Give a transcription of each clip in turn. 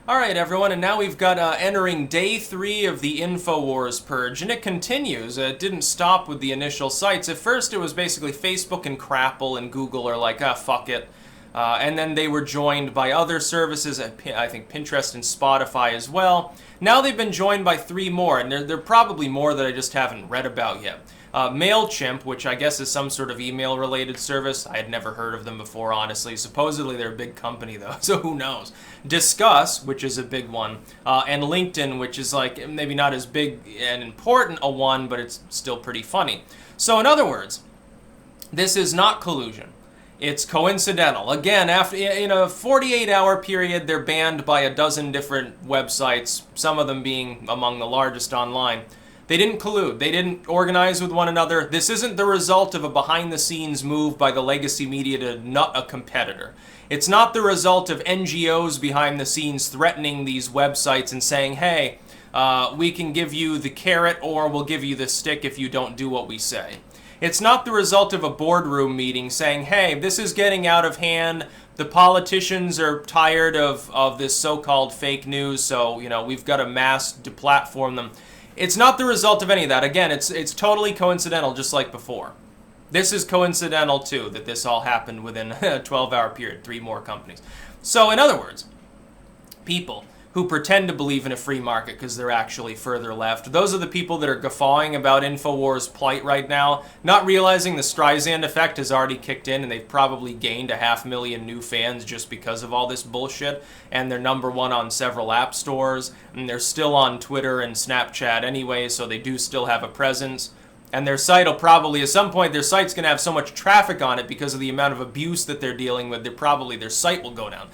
Alright everyone, and now we've got entering day 3 of the Infowars Purge, and it continues. It didn't stop with the initial sites. At first it was basically Facebook and Crapple and Google are like, fuck it. And then they were joined by other services, I think Pinterest and Spotify as well. Now they've been joined by 3 more, and there are probably more that I just haven't read about yet. Mailchimp, which I guess is some sort of email-related service. I had never heard of them before, honestly. Supposedly they're a big company, though, so who knows. Disqus, which is a big one, and LinkedIn, which is like maybe not as big and important a one, but it's still pretty funny. So in other words, this is not collusion. It's coincidental. Again, after in a 48-hour period, they're banned by a dozen different websites, some of them being among the largest online. They didn't collude. They didn't organize with one another. This isn't the result of a behind-the-scenes move by the legacy media to nut a competitor. It's not the result of NGOs behind the scenes threatening these websites and saying, hey, we can give you the carrot or we'll give you the stick if you don't do what we say. It's not the result of a boardroom meeting saying, hey, this is getting out of hand. The politicians are tired of this so-called fake news, so, we've got to mass deplatform them. It's not the result of any of that. Again, it's totally coincidental, just like before. This is coincidental, too, that this all happened within a 12-hour period, 3 more companies. So, in other words, people who pretend to believe in a free market because they're actually further left, those are the people that are guffawing about Infowars' plight right now, not realizing the Streisand effect has already kicked in and they've probably gained 500,000 new fans just because of all this bullshit, and they're #1 on several app stores, and they're still on Twitter and Snapchat anyway, so they do still have a presence. And their site will probably, at some point, their site's going to have so much traffic on it because of the amount of abuse that they're dealing with, their site will go down.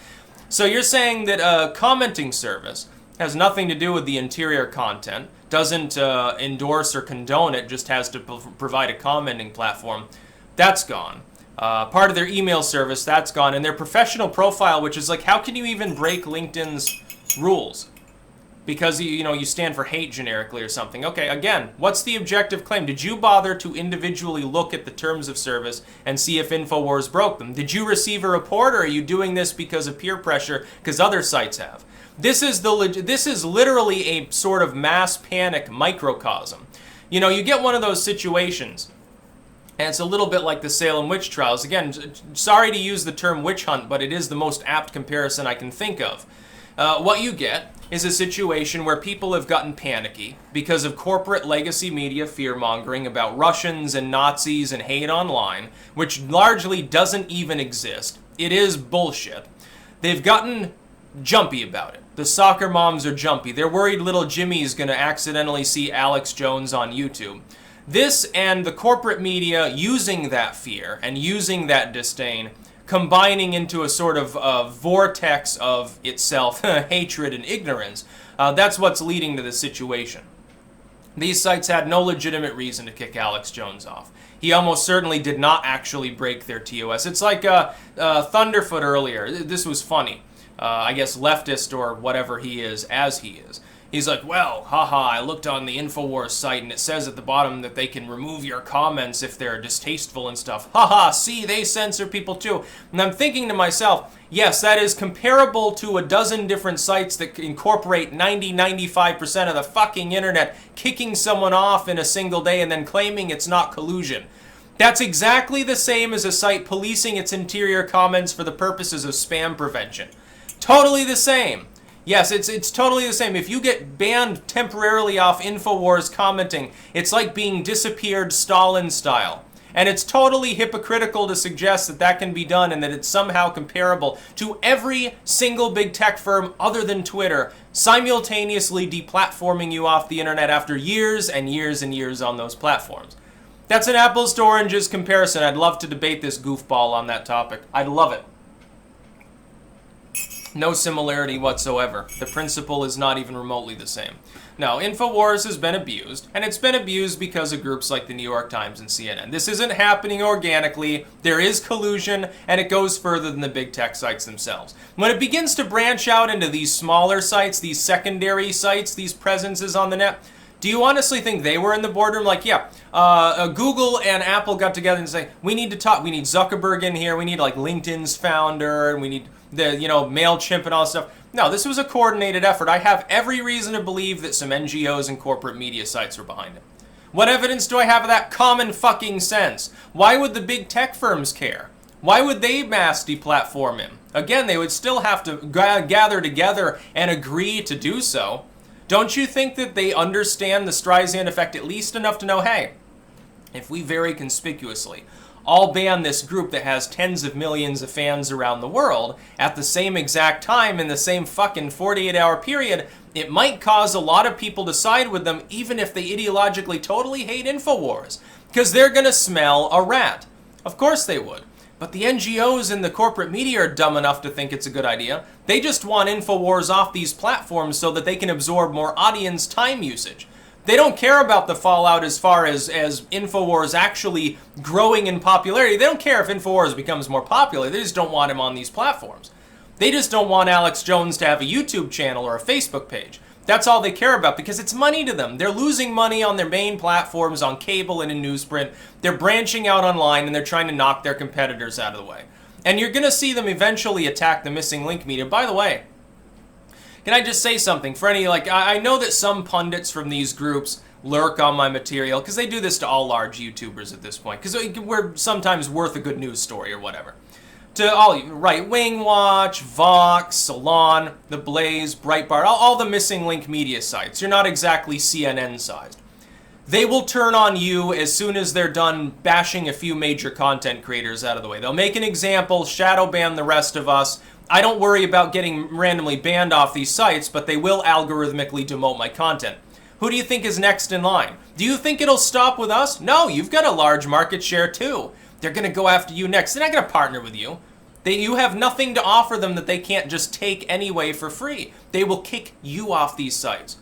So you're saying that a commenting service has nothing to do with the interior content, doesn't endorse or condone it, just has to provide a commenting platform. That's gone. Part of their email service, that's gone. And their professional profile, which is like, how can you even break LinkedIn's rules? Because, you stand for hate generically or something. Okay, again, what's the objective claim? Did you bother to individually look at the terms of service and see if Infowars broke them? Did you receive a report, or are you doing this because of peer pressure, because other sites have? This is literally a sort of mass panic microcosm. You get one of those situations, and it's a little bit like the Salem witch trials. Again, sorry to use the term witch hunt, but it is the most apt comparison I can think of. What you get is a situation where people have gotten panicky because of corporate legacy media fear-mongering about Russians and Nazis and hate online, which largely doesn't even exist. It is bullshit. They've gotten jumpy about it. The soccer moms are jumpy. They're worried little Jimmy's going to accidentally see Alex Jones on YouTube. This and the corporate media using that fear and using that disdain, combining into a sort of vortex of itself, hatred and ignorance, that's what's leading to this situation. These sites had no legitimate reason to kick Alex Jones off. He almost certainly did not actually break their TOS. It's like Thunderfoot earlier. This was funny. I guess leftist or whatever he is, as he is. He's like, well, haha, I looked on the Infowars site and it says at the bottom that they can remove your comments if they're distasteful and stuff. Haha, see, they censor people too. And I'm thinking to myself, yes, that is comparable to a dozen different sites that incorporate 95% of the fucking internet, kicking someone off in a single day and then claiming it's not collusion. That's exactly the same as a site policing its interior comments for the purposes of spam prevention. Totally the same. Yes, it's totally the same. If you get banned temporarily off Infowars commenting, it's like being disappeared Stalin style. And it's totally hypocritical to suggest that that can be done and that it's somehow comparable to every single big tech firm other than Twitter simultaneously deplatforming you off the internet after years and years and years on those platforms. That's an apples to oranges comparison. I'd love to debate this goofball on that topic. I'd love it. No similarity whatsoever. The principle is not even remotely the same. Now, Infowars has been abused, and it's been abused because of groups like the New York Times and CNN. This isn't happening organically. There is collusion, and it goes further than the big tech sites themselves. When it begins to branch out into these smaller sites, these secondary sites, these presences on the net, do you honestly think they were in the boardroom? Like, yeah, Google and Apple got together and say, we need to talk, we need Zuckerberg in here, we need like LinkedIn's founder, and we need the, Mailchimp and all this stuff. No, this was a coordinated effort. I have every reason to believe that some NGOs and corporate media sites were behind it. What evidence do I have of that? Common fucking sense. Why would the big tech firms care? Why would they mass deplatform him? Again, they would still have to gather together and agree to do so. Don't you think that they understand the Streisand effect at least enough to know, hey, if we very conspicuously all ban this group that has tens of millions of fans around the world at the same exact time in the same fucking 48-hour period, it might cause a lot of people to side with them even if they ideologically totally hate Infowars, because they're going to smell a rat. Of course they would. But the NGOs and the corporate media are dumb enough to think it's a good idea. They just want Infowars off these platforms so that they can absorb more audience time usage. They don't care about the fallout as far as Infowars actually growing in popularity. They don't care if Infowars becomes more popular. They just don't want him on these platforms. They just don't want Alex Jones to have a YouTube channel or a Facebook page. That's all they care about because it's money to them. They're losing money on their main platforms, on cable and in newsprint. They're branching out online and they're trying to knock their competitors out of the way. And you're going to see them eventually attack the missing link media. By the way, can I just say something? For any, I know that some pundits from these groups lurk on my material because they do this to all large YouTubers at this point because we're sometimes worth a good news story or whatever. To all Right Wing Watch, Vox, Salon, The Blaze, Breitbart, all the missing link media sites. You're not exactly CNN sized. They will turn on you as soon as they're done bashing a few major content creators out of the way. They'll make an example, shadow ban the rest of us. I don't worry about getting randomly banned off these sites, but they will algorithmically demote my content. Who do you think is next in line? Do you think it'll stop with us? No, you've got a large market share too. They're going to go after you next. They're not going to partner with you. You have nothing to offer them that they can't just take anyway for free. They will kick you off these sites.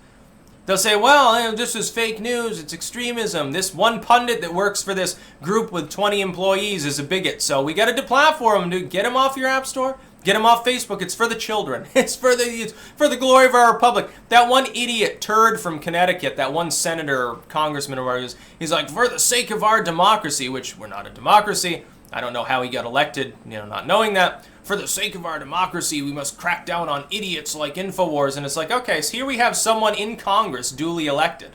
They'll say, well, this is fake news, it's extremism. This one pundit that works for this group with 20 employees is a bigot, so we got to deplatform him, dude. Get him off your app store. Get him off Facebook. It's for the children. It's for the glory of our republic. That one idiot turd from Connecticut, that one senator or congressman or whatever, he's like, for the sake of our democracy, which we're not a democracy. I don't know how he got elected, not knowing that. For the sake of our democracy, we must crack down on idiots like Infowars. And it's like, okay, so here we have someone in Congress duly elected.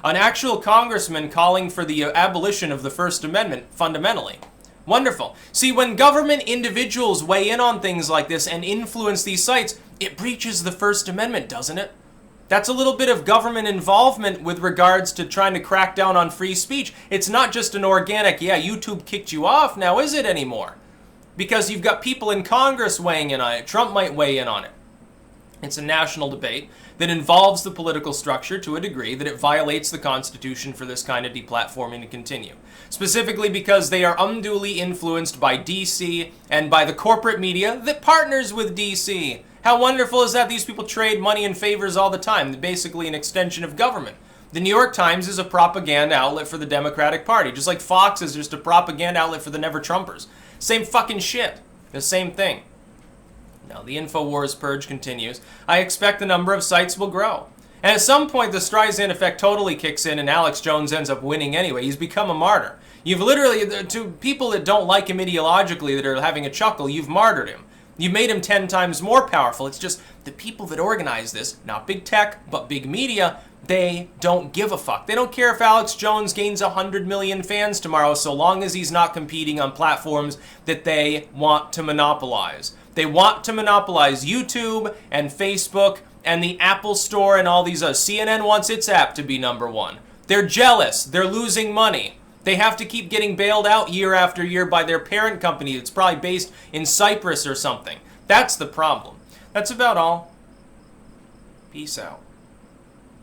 An actual congressman calling for the abolition of the First Amendment, fundamentally. Wonderful. See, when government individuals weigh in on things like this and influence these sites, it breaches the First Amendment, doesn't it? That's a little bit of government involvement with regards to trying to crack down on free speech. It's not just an organic, yeah, YouTube kicked you off, now is it anymore? Because you've got people in Congress weighing in on it. Trump might weigh in on it. It's a national debate that involves the political structure to a degree that it violates the Constitution for this kind of deplatforming to continue. Specifically because they are unduly influenced by DC and by the corporate media that partners with DC. How wonderful is that? These people trade money and favors all the time. They're basically an extension of government. The New York Times is a propaganda outlet for the Democratic Party, just like Fox is just a propaganda outlet for the Never-Trumpers. Same fucking shit. The same thing. Now, the Infowars Purge continues. I expect the number of sites will grow. And at some point, the Streisand effect totally kicks in and Alex Jones ends up winning anyway. He's become a martyr. You've literally, to people that don't like him ideologically, that are having a chuckle, you've martyred him. You've made him 10 times more powerful. It's just the people that organize this, not big tech, but big media, they don't give a fuck. They don't care if Alex Jones gains 100 million fans tomorrow so long as he's not competing on platforms that they want to monopolize. They want to monopolize YouTube and Facebook and the Apple Store and all these others. CNN wants its app to be #1. They're jealous. They're losing money. They have to keep getting bailed out year after year by their parent company that's probably based in Cyprus or something. That's the problem. That's about all. Peace out.